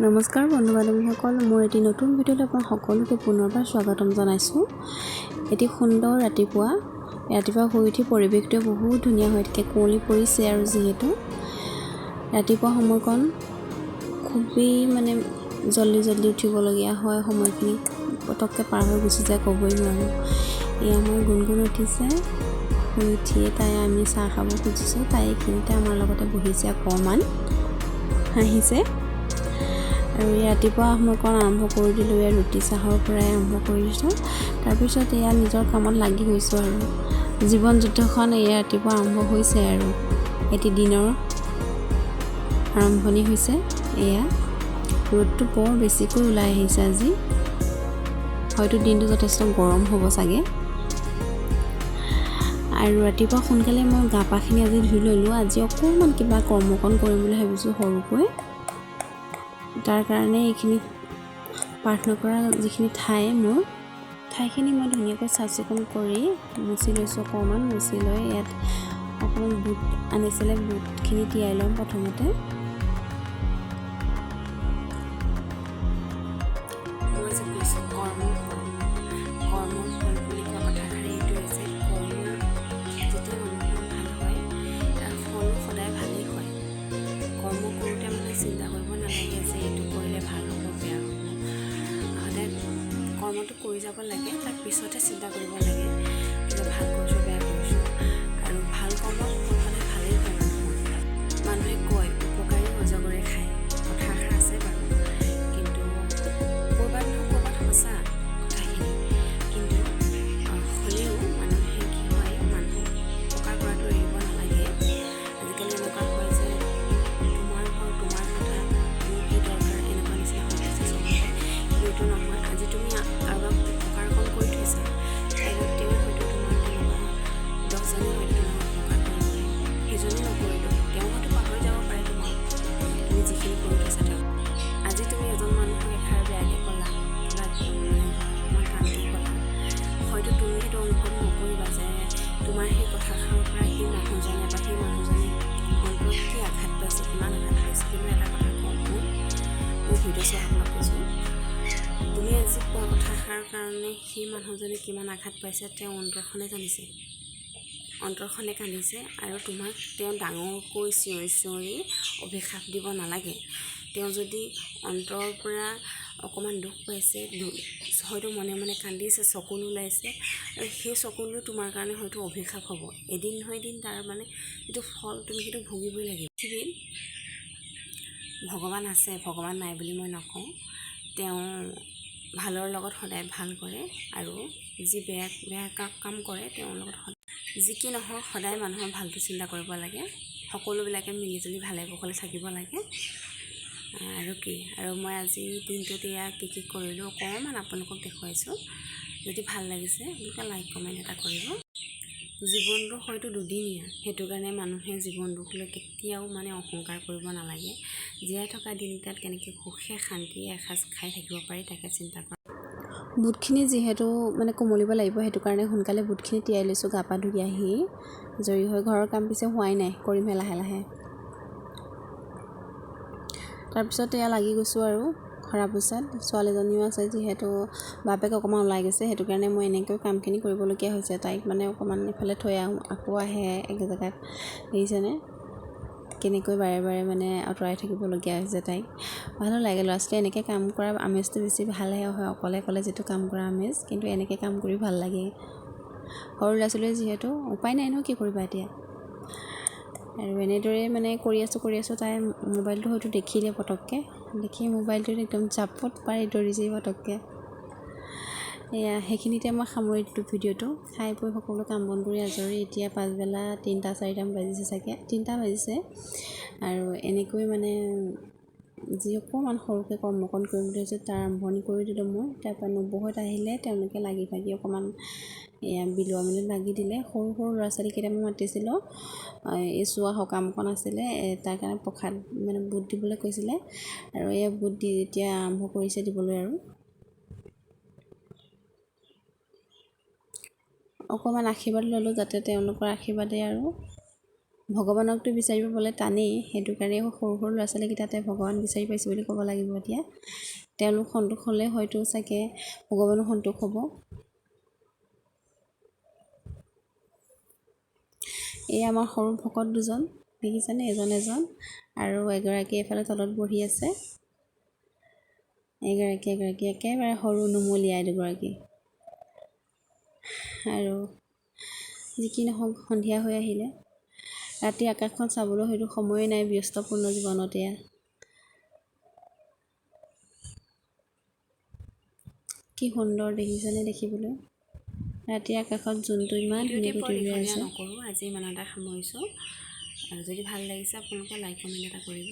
নমস্কাৰ বন্ধু বান্ধৱীসকল, মোৰ এটি নতুন ভিডিঅ'লৈ আপোনাক সকলোকে পুনৰবাৰ স্বাগতম জনাইছোঁ। এটি সুন্দৰ ৰাতিপুৱা শুই উঠি পৰিৱেশটো বহুত ধুনীয়া হৈ থাকে, কুঁৱলী পৰিছে আৰু যিহেতু ৰাতিপুৱা সময়কণ খুবেই জল্দি উঠিবলগীয়া হয়, সময়খিনি পটককৈ পাৰ হৈ গুচি যায়, ক'বই নোৱাৰোঁ। এয়া মোৰ গুণগুণ উঠিছে, শুই উঠিয়ে আমি চাহ খাব খুজিছোঁ। তাই এইখিনিতে আমাৰ লগতে বহিছে, অকণমান হাঁহিছে। আৰু ৰাতিপুৱা সময়কণ আৰম্ভ কৰি দিলোঁ, ৰুটি চাহৰ পৰাই আৰম্ভ কৰিছোঁ। তাৰপিছত নিজৰ কামত লাগি গৈছোঁ আৰু জীৱন যুদ্ধখন ৰাতিপুৱা আৰম্ভ হৈছে আৰু এটি দিনৰ আৰম্ভণি হৈছে। ৰ'দটো বৰ বেছিকৈ ওলাই আহিছে আজি, হয়তো দিনটো যথেষ্ট গৰম হ'ব চাগে। আৰু ৰাতিপুৱা সোনকালে মই গা পাখিনি আজি ধুই ল'লোঁ। আজি অকণমান কিবা কৰ্মকণ কৰিম বুলি ভাবিছোঁ সৰুকৈ। তাৰ কাৰণে এইখিনি প্ৰাৰ্থনা কৰা যিখিনি ঠাইখিনি মই ধুনীয়াকৈ চাফ চিকুণ কৰি মুচি লৈছোঁ। অকণমান মুচি লৈ ইয়াত অকণমান বুট আনিছিলে, বুটখিনি তিয়াই ল'ম প্ৰথমতে। মই যে কৈছোঁ কৰ্মৰ ফল বুলি কোৱা কথাষাৰি এইটো হৈছে, যেতিয়া মানুহৰ ভাল হয় তাৰ ফলো সদায় ভালেই হয়। কৰ্ম কৰোঁতে চিন্তা কৰিব নালাগে যে এইটো কৰিলে ভাল হ'ব বেয়া হ'ব। সদায় কৰ্মটো কৰি যাব লাগে, তাৰ পিছতহে চিন্তা কৰিব লাগে যে ভাল কৰিছোঁ বেয়া কৰিছোঁ। আৰু ভাল কৰ্মৰ ফল সদায় ভালেই হয়। মানুহে কয় উপকাৰী অজগৰে খায়, কথা এষাৰ আছে বাৰু, কিন্তু ক'ৰবাত সঁচা কথাখিনি। কিন্তু হ'লেও মানুহে কি হয়, মানুহক উপকাৰ কৰাটো এৰিব নালাগে। আজিকালি এনেকুৱা হয় যে তোমাৰ ঘৰ তোমাৰ কথা, মোৰ কি দৰকাৰ, এনেকুৱা নিচিনা হৈ গৈছে চবতে। কিন্তু নহয়, আজি তুমি কাৰোবাক উপকাৰ অকণ কৰি থৈছা, কাইলৈ তেওঁ হয়তো তোমাৰ তেনেকুৱা 10জনে হয়তো তোমাক উপকাৰ কৰিব পাৰে। সেইজনে নকৰিলেও তেওঁ হয়তো পাহৰি যাব পাৰে তুমি যিখিনি কৰি থৈছা তেওঁক। আজি তুমি এজন মানুহক এষাৰ বেয়াকৈ ক'লা, অকণমান টানকৈ ক'লা, হয়তো তুমি সেইটো অনুভৱ নকৰিবা যে তোমাৰ সেই কথাষাৰৰ পৰা সেই মানুহজনে বা সেই মানুহজনী অন্তৰত কি আঘাত পাইছে, কিমান আঘাত পাইছে। কিন্তু এটা কথা কওঁ, মোৰ ভিডিঅ' চোৱাসকলক কৈছোঁ, তুমি আজি কোৱা কথাষাৰৰ কাৰণে সেই মানুহজনে কিমান আঘাত পাইছে তেওঁ অন্তৰখনে জানিছে, অন্তৰখনে কান্দিছে। আৰু তোমাক তেওঁ ডাঙৰকৈ চিঞৰি অভিশাপ দিব নালাগে। তেওঁ যদি অন্তৰৰ পৰা অকণমান দুখ পাইছে, হয়তো মনে মনে কান্দিছে, চকুলো ওলাইছে, আৰু সেই চকুলো তোমাৰ কাৰণে হয়তো অভিশাপ হ'ব। এদিন নহয় এদিন তাৰ যিটো ফল তুমি সেইটো ভুগিবই লাগিব। পৃথিৱীত ভগৱান আছে, ভগৱান নাই বুলি মই নকওঁ। তেওঁ ভালৰ লগত সদায় ভাল কৰে, আৰু যি বেয়া কাম কৰে তেওঁৰ লগত যি কি নহওক সদায় মানুহৰ ভালটো চিন্তা কৰিব লাগে। সকলোবিলাকে মিলিজুলি ভালে কুশলে থাকিব লাগে। আৰু মই আজি দিনটোত কি কৰিলোঁ অকণমান আপোনালোকক দেখুৱাইছোঁ। যদি ভাল লাগিছে আপোনালোকে লাইক কমেণ্ট এটা কৰিব। জীৱনটো হয়তো দুদিনীয়া, সেইটো কাৰণে মানুহে জীৱনটোক লৈ কেতিয়াও অহংকাৰ কৰিব নালাগে। জীয়াই থকা দিনকেইটাত কেনেকৈ সুখে শান্তিয়ে এসাঁজ খাই থাকিব পাৰি তাকে চিন্তা কৰা। বুটখিনি যিহেতু কোমলিব লাগিব, সেইটো কাৰণে সোনকালে বুটখিনি তিয়াই লৈছোঁ। গা পা ধুই আহি আজৰি হৈ ঘৰৰ কাম পিছে হোৱাই নাই, কৰিমহে লাহে লাহে। তাৰপিছত লাগি গৈছোঁ আৰু সৰা পোছাত। ছোৱালীজনীও আছে, যিহেতু বাপেক অকণমান ওলাই গৈছে, সেইটো কাৰণে মই এনেকৈ কামখিনি কৰিবলগীয়া হৈছে। তাইক অকণমান ইফালে থৈ আহোঁ, আকৌ আহে এক জেগাত। দেখিছেনে কেনেকৈ বাৰে বাৰে আঁতৰাই থাকিবলগীয়া হৈছে তাইক। ভালো লাগে, ল'ৰা ছোৱালীয়ে এনেকৈ কাম কৰা আমেজটো বেছি ভালহে হয়, অকলে যিটো কাম কৰা আমেজ, কিন্তু এনেকৈ কাম কৰি ভাল লাগে। সৰু ল'ৰা ছোৱালীয়ে যিহেতু উপায় নাই ন, কি কৰিবা এতিয়া। আৰু এনেদৰে কৰি আছোঁ। তাই মোবাইলটো হয়তো দেখিলে, পটককৈ দেখি মোবাইলটোত একদম জাপত পাৰি দৌৰিছে পটককৈ। সেইখিনিতে মই সামৰি দিলোঁ ভিডিঅ'টো। খাই বৈ সকলো কাম বন কৰি আজৰি। এতিয়া পাছবেলা 3-4টা বাজিছে চাগে, 3টা বাজিছে। আৰু এনেকৈ যি অকণমান সৰুকৈ কৰ্মকণ কৰিম বুলি ভাবিছোঁ তাৰ আৰম্ভণি কৰি দিলোঁ মই। তাৰপৰা নবৌহঁত আহিলে, তেওঁলোকে লাগি ভাগি অকণমান বিলোৱা মেলিত লাগি দিলে। সৰু ল'ৰা ছোৱালী কেইটামান মাতিছিলোঁ, এই চোৱা সকামখন আছিলে, তাৰ কাৰণে প্ৰসাদ বুট দিবলৈ কৈছিলে। আৰু বুট দি এতিয়া আৰম্ভ কৰিছে দিবলৈ। আৰু অকণমান আশীৰ্বাদ ল'লোঁ, যাতে তেওঁলোকৰ আশীৰ্বাদে আৰু ভগৱানকতো বিচাৰি পাবলৈ টানেই, সেইটো কাৰণে সৰু সৰু ল'ৰা ছোৱালীকেইটাতে ভগৱান বিচাৰি পাইছোঁ বুলি ক'ব লাগিব। এতিয়া তেওঁলোক সন্তোষ হ'লে হয়তো চাগে ভগৱানো সন্তোষ হ'ব। এই আমাৰ সৰু ভকত দুজন দেখিছেনে, এজন আৰু এগৰাকী এফালে তলত বহি আছে। এগৰাকী একেবাৰে সৰু নুমলীয়াই দুগৰাকী। আৰু যি কি নহওক সন্ধিয়া হৈ আহিলে, ৰাতি আকাশখন চাবলৈ হয়তো সময়ে নাই ব্যস্তপূৰ্ণ জীৱনতে। কি সুন্দৰ দেখিছেনে দেখিবলৈ, ৰাতিৰ আকাশত জোনটো ইমান ধুনীয়াকৈ তিৰবিৰাই আছে। নকৰোঁ, আজি ইমানতে সামৰিছোঁ। আৰু যদি ভাল লাগিছে আপোনালোকে লাইক কমেণ্ট এটা কৰিব।